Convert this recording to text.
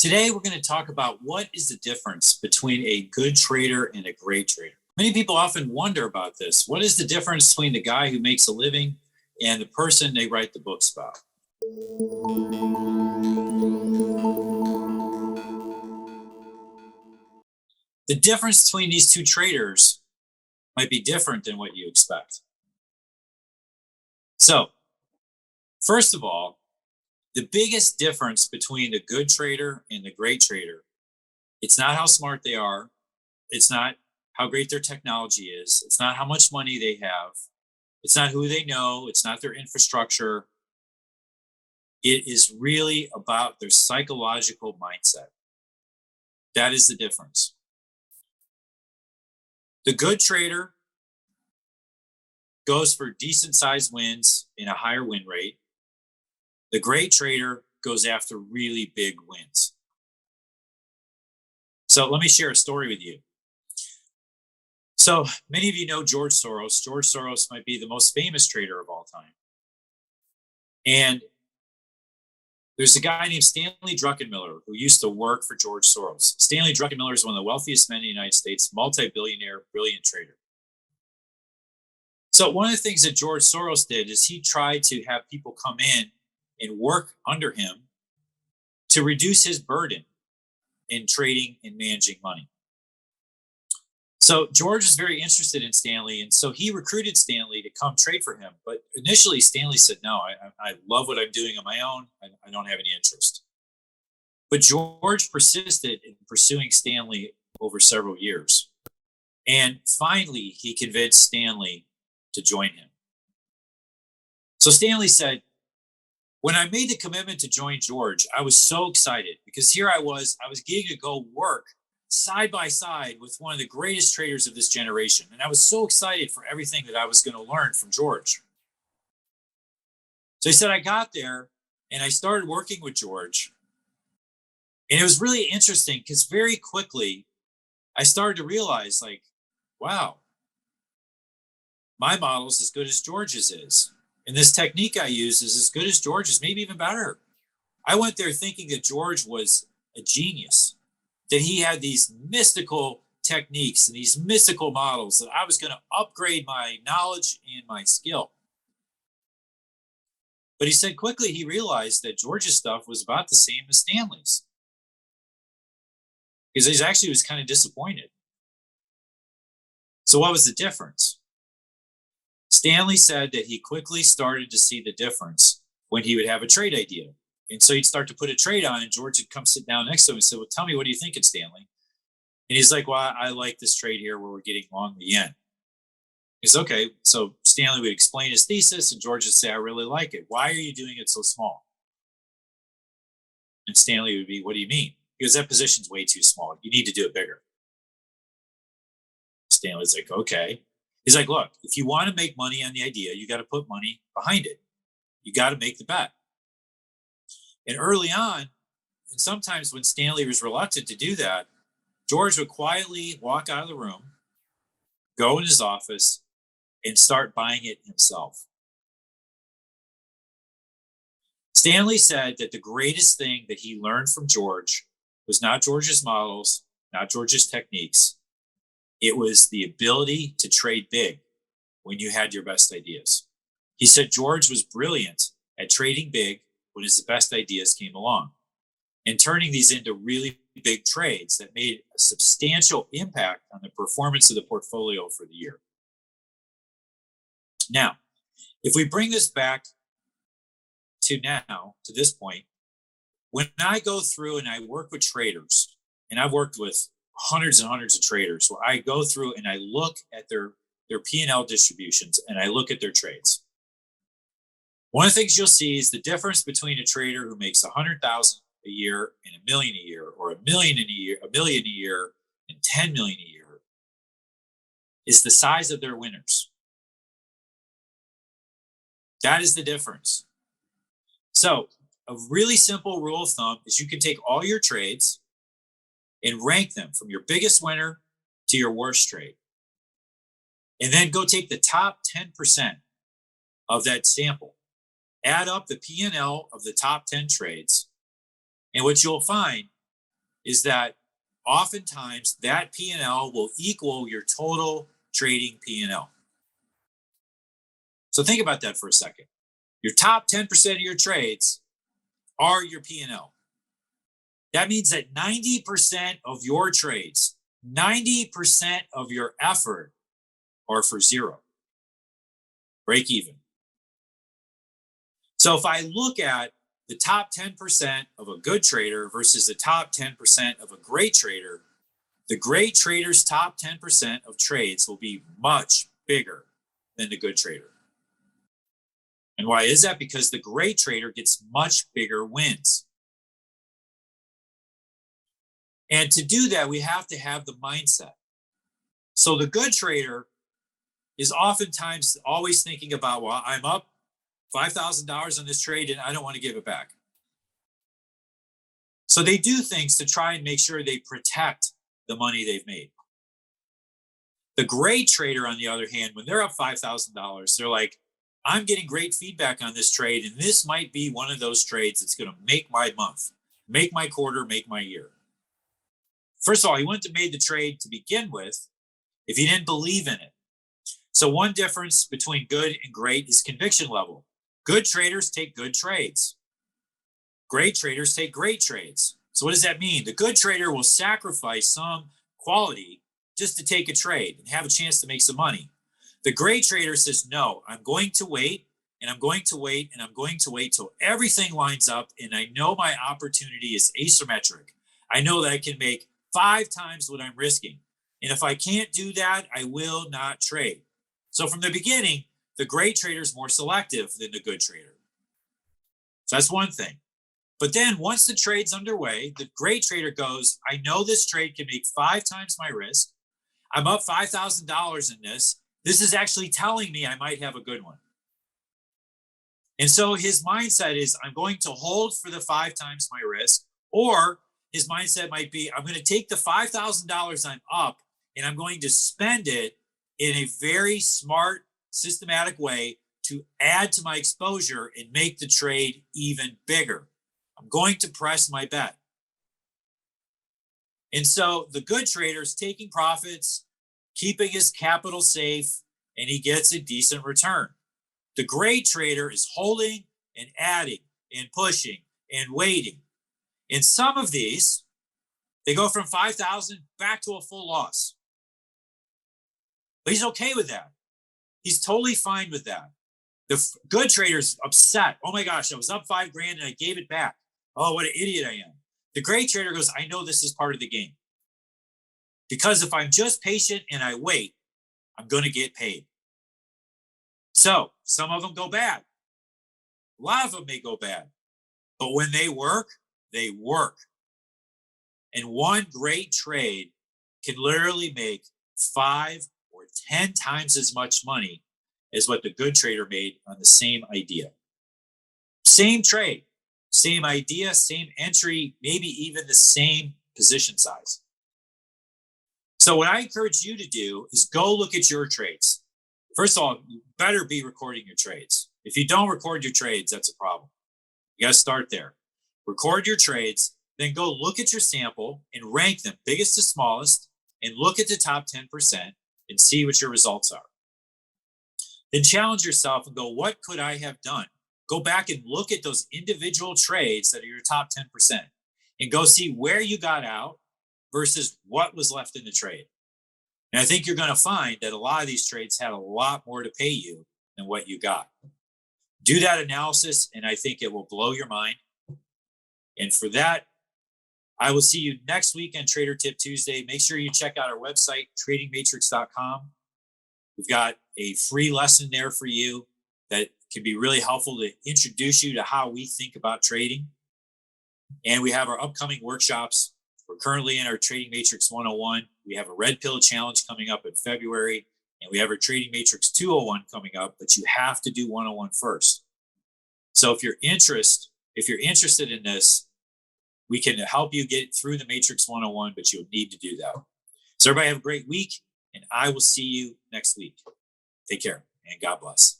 Today, we're going to talk about what is the difference between a good trader and a great trader. Many people often wonder about this. What is the difference between the guy who makes a living and the person they write the books about? The difference between these two traders might be different than what you expect. So, first of all, the biggest difference between the good trader and the great trader, it's not how smart they are. It's not how great their technology is. It's not how much money they have. It's not who they know. It's not their infrastructure. It is really about their psychological mindset. That is the difference. The good trader goes for decent sized wins and a higher win rate. The great trader goes after really big wins. So let me share a story with you. So many of you know George Soros. George Soros might be the most famous trader of all time. And there's a guy named Stanley Druckenmiller who used to work for George Soros. Stanley Druckenmiller is one of the wealthiest men in the United States, multi-billionaire, brilliant trader. So one of the things that George Soros did is he tried to have people come in and work under him to reduce his burden in trading and managing money. So George is very interested in Stanley, and so he recruited Stanley to come trade for him. But initially, Stanley said, no, I love what I'm doing on my own. I don't have any interest. But George persisted in pursuing Stanley over several years. And finally, he convinced Stanley to join him. So Stanley said, when I made the commitment to join George, I was so excited because here I was getting to go work side by side with one of the greatest traders of this generation. And I was so excited for everything that I was going to learn from George. So he said, I got there and I started working with George. And it was really interesting because very quickly I started to realize, like, wow, my model's as good as George's is. And this technique I use is as good as George's, maybe even better. I went there thinking that George was a genius, that he had these mystical techniques and these mystical models, that I was going to upgrade my knowledge and my skill. But he said quickly he realized that George's stuff was about the same as Stanley's. Because he actually was kind of disappointed. So what was the difference? Stanley said that he quickly started to see the difference when he would have a trade idea. And so he'd start to put a trade on, and George would come sit down next to him and say, well, tell me, what do you think, Stanley? And he's like, well, I like this trade here where we're getting long the yen. He's okay. So Stanley would explain his thesis, and George would say, I really like it. Why are you doing it so small? And Stanley would be, what do you mean? Because that position's way too small. You need to do it bigger. Stanley's like, okay. He's like, look, if you want to make money on the idea, you got to put money behind it. You got to make the bet. And early on, and sometimes when Stanley was reluctant to do that, George would quietly walk out of the room, go in his office, and start buying it himself. Stanley said that the greatest thing that he learned from George was not George's models, not George's techniques. It was the ability to trade big when you had your best ideas. He said George was brilliant at trading big when his best ideas came along and turning these into really big trades that made a substantial impact on the performance of the portfolio for the year. Now, if we bring this back to now, to this point, when I go through and I work with traders, and I've worked with hundreds and hundreds of traders, where I go through and I look at their P&L distributions and I look at their trades. One of the things you'll see is the difference between a trader who makes 100,000 a year and $1 million a year, or $1 million a year, $1 million a year, and $10 million a year, is the size of their winners. That is the difference. So a really simple rule of thumb is you can take all your trades and rank them from your biggest winner to your worst trade. And then go take the top 10% of that sample, add up the P&L of the top 10 trades, and what you'll find is that oftentimes that P&L will equal your total trading P&L. So think about that for a second. Your top 10% of your trades are your P&L. That means that 90% of your trades, 90% of your effort are for zero. Break even. So if I look at the top 10% of a good trader versus the top 10% of a great trader, the great trader's top 10% of trades will be much bigger than the good trader. And why is that? Because the great trader gets much bigger wins. And to do that, we have to have the mindset. So the good trader is oftentimes always thinking about, well, I'm up $5,000 on this trade and I don't want to give it back. So they do things to try and make sure they protect the money they've made. The great trader, on the other hand, when they're up $5,000, they're like, I'm getting great feedback on this trade, and this might be one of those trades that's going to make my month, make my quarter, make my year. First of all, he wouldn't have made the trade to begin with if he didn't believe in it. So one difference between good and great is conviction level. Good traders take good trades. Great traders take great trades. So what does that mean? The good trader will sacrifice some quality just to take a trade and have a chance to make some money. The great trader says, no, I'm going to wait, and I'm going to wait, and I'm going to wait till everything lines up, and I know my opportunity is asymmetric. I know that I can make 5 times what I'm risking. And if I can't do that, I will not trade. So from the beginning, the great trader is more selective than the good trader. So that's one thing. But then once the trade's underway, the great trader goes, I know this trade can make 5 times my risk. I'm up $5,000 in this. This is actually telling me I might have a good one. And so his mindset is, I'm going to hold for the 5 times my risk, or his mindset might be, I'm going to take the $5,000 I'm up and I'm going to spend it in a very smart, systematic way to add to my exposure and make the trade even bigger. I'm going to press my bet. And so the good trader is taking profits, keeping his capital safe, and he gets a decent return. The great trader is holding and adding and pushing and waiting. In some of these, they go from 5,000 back to a full loss. But he's okay with that. He's totally fine with that. The good trader's upset. Oh my gosh, I was up $5,000 and I gave it back. Oh, what an idiot I am. The great trader goes, I know this is part of the game. Because if I'm just patient and I wait, I'm going to get paid. So some of them go bad. A lot of them may go bad. But when they work, they work. And one great trade can literally make 5 or 10 times as much money as what the good trader made on the same idea. Same trade, same idea, same entry, maybe even the same position size. So what I encourage you to do is go look at your trades. First of all, you better be recording your trades. If you don't record your trades, that's a problem. You got to start there. Record your trades, then go look at your sample and rank them biggest to smallest, and look at the top 10% and see what your results are. Then challenge yourself and go, what could I have done? Go back and look at those individual trades that are your top 10% and go see where you got out versus what was left in the trade. And I think you're going to find that a lot of these trades had a lot more to pay you than what you got. Do that analysis, and I think it will blow your mind. And for that, I will see you next week on Trader Tip Tuesday. Make sure you check out our website, tradingmatrix.com. We've got a free lesson there for you that can be really helpful to introduce you to how we think about trading. And we have our upcoming workshops. We're currently in our Trading Matrix 101. We have a Red Pill Challenge coming up in February, and we have our Trading Matrix 201 coming up, but you have to do 101 first. So if you're interested in this, we can help you get through the Matrix 101, but you'll need to do that. So everybody have a great week, and I will see you next week. Take care, and God bless.